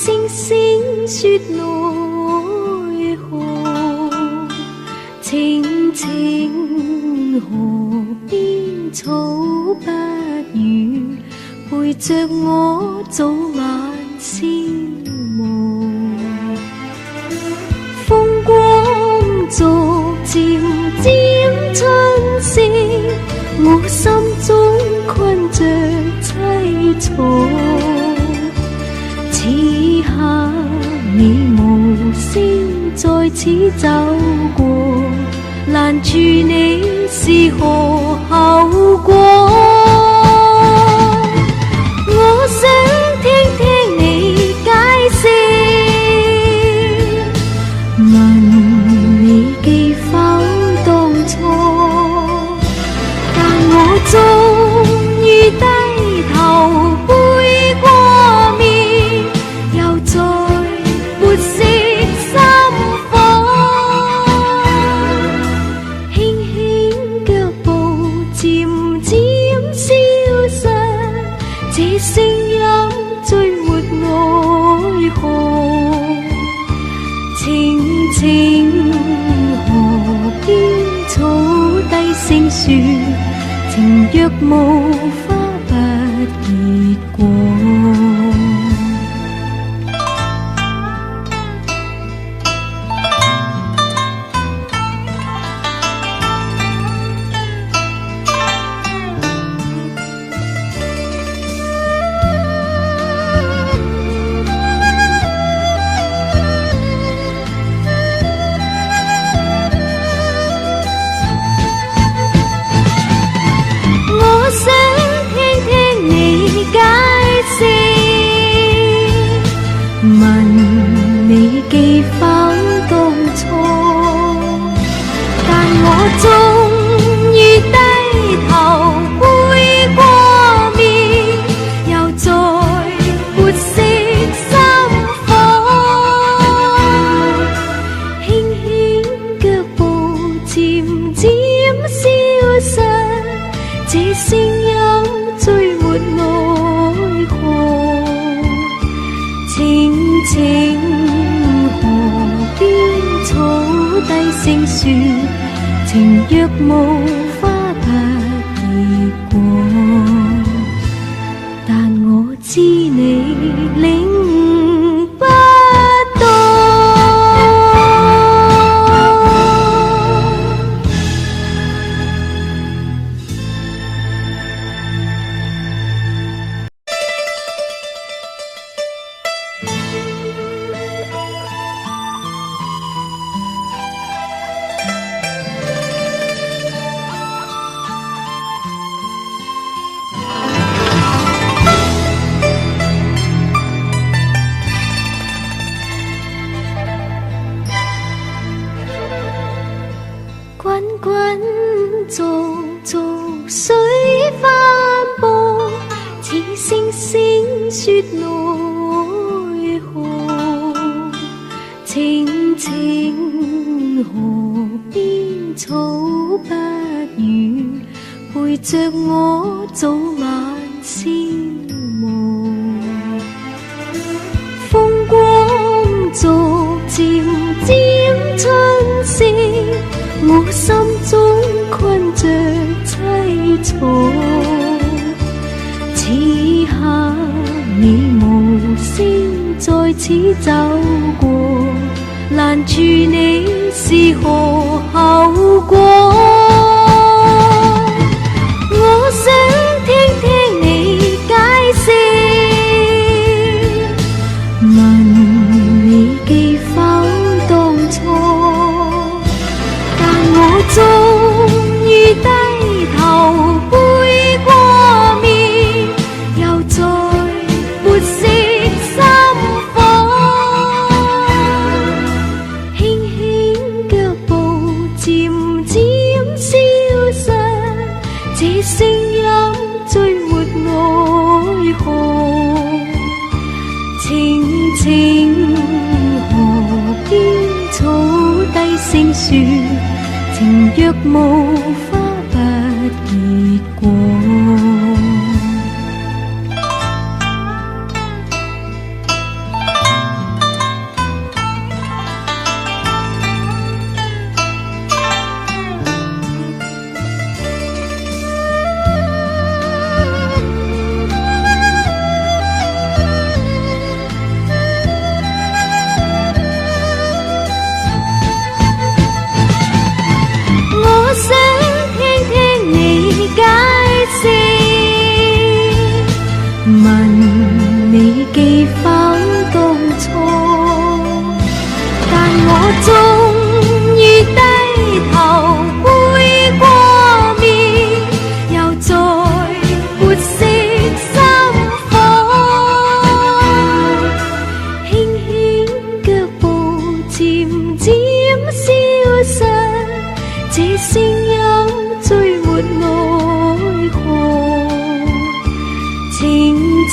聲聲說奈何，青青河邊草不語，陪着我早晚消磨。風光逐漸漸春色，我心中困着凄楚。此刻你無聲在此走過，攔住你是何後果？我想聽聽你解釋，問你記否當初，但我終於低頭背過面，又再沒色心火，輕輕腳步漸漸消失，這聲音追沒奈何。青青河邊草低聲說，情若無花不結果。問你記否當初，但我終於低頭背過面，又再沒色心火，輕輕腳步漸漸消失，這聲音追沒奈何。青青河邊草低聲說，情若無花不結果，但我知你領不到。滾滾濁濁水翻波，似聲聲說奈何。青青河邊草不語，陪着我早晚消磨。風光逐漸漸春色，我心中困着凄楚。此刻你無聲在此走過，攔住你是何後果？我想聽聽你解釋，問你記否當初，我終於低頭背過面，又再沒色心火，輕輕腳步漸漸消失，這聲音追沒奈何。青青河邊草低聲說，情若無花不結果。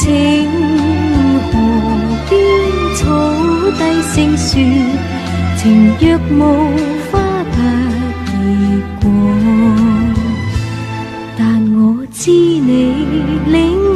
情河邊草低聲說，情若無花不結果，但我知你領